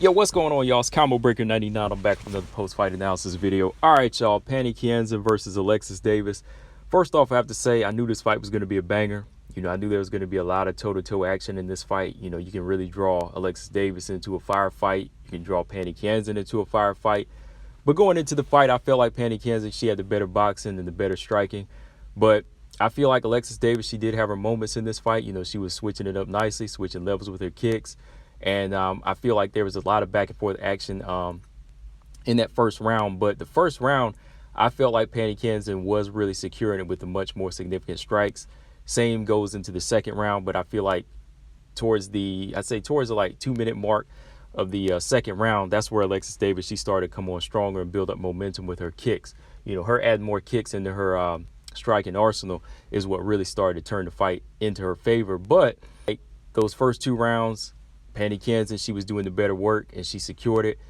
Yo, what's going on, y'all? It's Combo Breaker 99. I'm back with another post-fight analysis video. All right, y'all. Pannie Kianzad versus Alexis Davis. First off, I have to say I knew this fight was going to be a banger. I knew there was going to be a lot of toe-to-toe action in this fight. You can really draw Alexis Davis into a firefight. You can draw Pannie Kianzad into a firefight. But going into the fight, I felt like Pannie Kianzad, she had the better boxing and the better striking. But I feel like Alexis Davis, she did have her moments in this fight. She was switching it up nicely, switching levels with her kicks. And I feel like there was a lot of back and forth action in that first round. But the first round, I felt like Pannie Kianzad was really securing it with the much more significant strikes. Same goes into the second round, but I feel like towards the 2-minute mark of the second round, that's where Alexis Davis, she started to come on stronger and build up momentum with her kicks. Her adding more kicks into her striking arsenal is what really started to turn the fight into her favor. But those first two rounds, Pannie Kianzad, she was doing the better work and she secured it.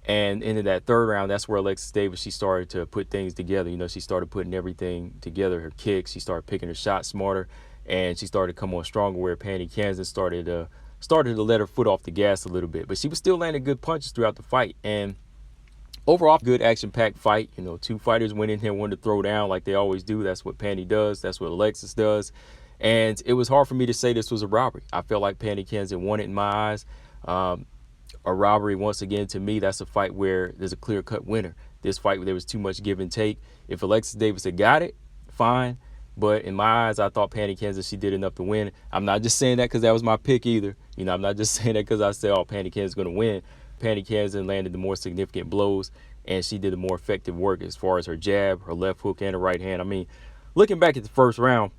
And into that third round, that's where Alexis Davis, she started to put things together. She started putting everything together, her kicks. She started picking her shots smarter, and she started to come on stronger, where Pannie Kianzad started to let her foot off the gas a little bit. But she was still landing good punches throughout the fight. And overall, good action-packed fight. Two fighters went in here wanted to throw down like they always do. That's what Pannie does. That's what Alexis does. And it was hard for me to say this was a robbery. I felt like Pannie Kianzad won it in my eyes. A robbery, once again, to me, that's a fight where there's a clear-cut winner. This fight, there was too much give and take. If Alexis Davis had got it, fine. But in my eyes, I thought Pannie Kianzad, she did enough to win. I'm not just saying that because that was my pick either. I'm not just saying that because I said, oh, Pannie Kianzad's going to win. Pannie Kianzad landed the more significant blows, and she did the more effective work as far as her jab, her left hook, and her right hand. I mean, looking back at the first round,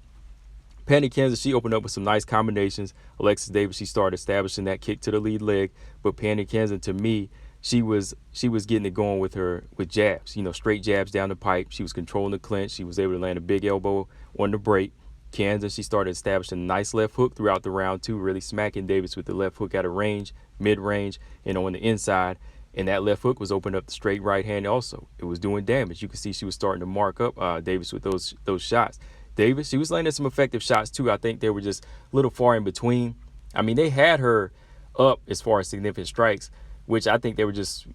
Pannie Kianzad, she opened up with some nice combinations. Alexis Davis, she started establishing that kick to the lead leg. But Pannie Kianzad, to me, she was getting it going with jabs, straight jabs down the pipe. She was controlling the clinch. She was able to land a big elbow on the break. Kianzad, she started establishing a nice left hook throughout the round too, really smacking Davis with the left hook out of range, mid-range, and on the inside. And that left hook was opening up the straight right hand also. It was doing damage. You could see she was starting to mark up Davis with those shots. Davis, she was landing some effective shots too. I think they were just a little far in between. I mean, they had her up as far as significant strikes, which I think they were just,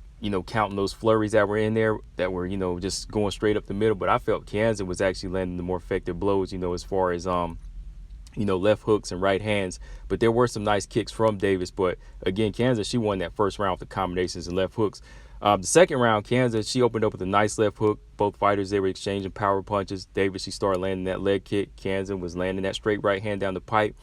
counting those flurries that were in there that were, just going straight up the middle. But I felt Kianzad was actually landing the more effective blows, as far as, left hooks and right hands. But there were some nice kicks from Davis. But again, Kianzad, she won that first round with the combinations and left hooks. The second round, Kianzad, she opened up with a nice left hook. Both fighters, they were exchanging power punches. Davis, she started landing that leg kick. Kianzad was landing that straight right hand down the pipe.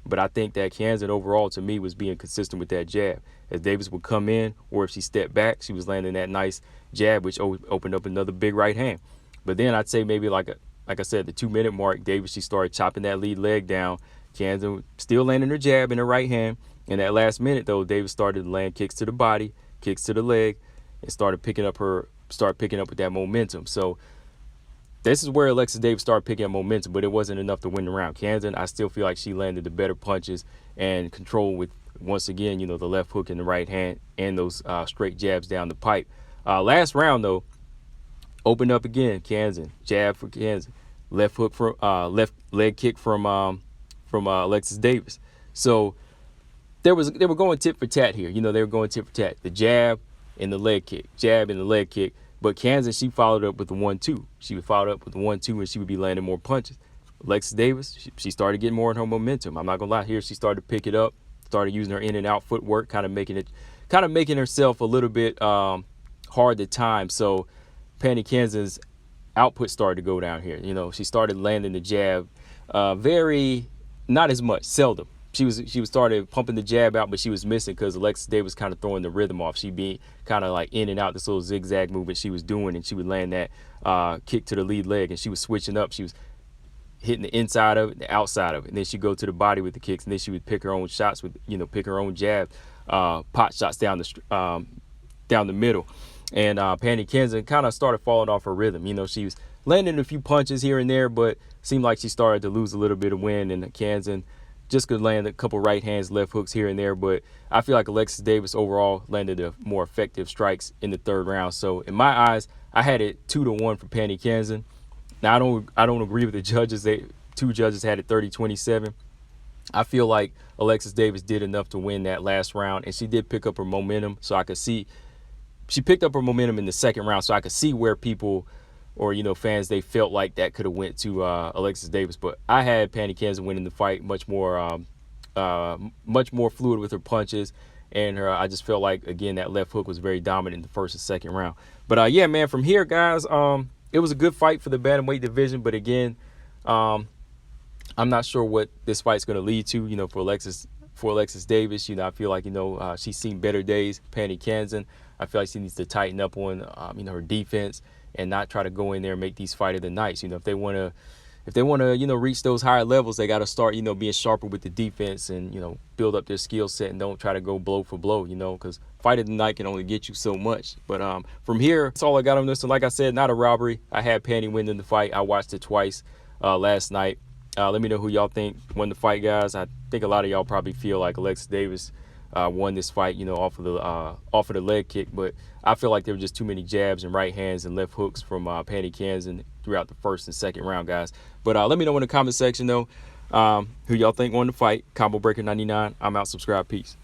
But I think that Kianzad overall, to me, was being consistent with that jab. As Davis would come in, or if she stepped back, she was landing that nice jab, which opened up another big right hand. But then I'd say maybe like I said, the 2-minute mark, Davis, she started chopping that lead leg down. Kianzad still landing her jab in her right hand. In that last minute, though, Davis started to land kicks to the body, kicks to the leg, and started picking up with that momentum. So this is where Alexis Davis started picking up momentum, but it wasn't enough to win the round. Kianzad, I still feel like she landed the better punches and control with, once again, the left hook in the right hand and those straight jabs down the pipe. Last round, though, opened up again. Kianzad, jab for Kianzad, left hook from left leg kick from Alexis Davis. So they were going tit for tat here. They were going tit for tat. The jab and the leg kick, jab and the leg kick. But Kianzad, she followed up with the 1-2. She would follow up with the 1-2, and she would be landing more punches. Alexis Davis, she started getting more in her momentum. I'm not gonna lie, here she started to pick it up, started using her in and out footwork, kind of making herself a little bit hard to time. So Pannie Kianzad's output started to go down here. She started landing the jab not as much, seldom. She started pumping the jab out, but she was missing because Alexis Davis was kind of throwing the rhythm off. She'd be kind of like in and out, this little zigzag movement she was doing, and she would land that kick to the lead leg, and she was switching up. She was hitting the inside of it, the outside of it, and then she'd go to the body with the kicks, and then she would pick her own shots with, pick her own jab, pot shots down the middle. And Pannie Kianzad kind of started falling off her rhythm. She was landing a few punches here and there, but seemed like she started to lose a little bit of wind, and Kianzad just could land a couple right hands, left hooks here and there. But I feel like Alexis Davis overall landed the more effective strikes in the third round. So in my eyes, I had it 2-1 for Pannie Kianzad. Now I don't agree with the judges. Two judges had it 30-27. I feel like Alexis Davis did enough to win that last round, and she did pick up her momentum. So I could see she picked up her momentum in the second round. So I could see where people or, fans, they felt like that could have went to Alexis Davis. But I had Pannie Kianzad winning the fight, much more fluid with her punches. And I just felt like, again, that left hook was very dominant in the first and second round. But, yeah, man, from here, guys, it was a good fight for the bantamweight division. But, again, I'm not sure what this fight's going to lead to, for Alexis Davis. I feel like, she's seen better days. Pannie Kianzad, I feel like she needs to tighten up on, her defense and not try to go in there and make these fight of the nights. If they want to, reach those higher levels, they got to start, being sharper with the defense and, build up their skill set and don't try to go blow for blow, because fight of the night can only get you so much. But from here, that's all I got on this. And like I said, not a robbery. I had Pannie winning the fight. I watched it twice last night. Let me know who y'all think won the fight, guys. I think a lot of y'all probably feel like Alexis Davis won this fight, off of the leg kick. But I feel like there were just too many jabs and right hands and left hooks from Pannie Kianzad throughout the first and second round, guys. But let me know in the comment section, though, who y'all think won the fight. Combo Breaker 99. I'm out. Subscribe. Peace.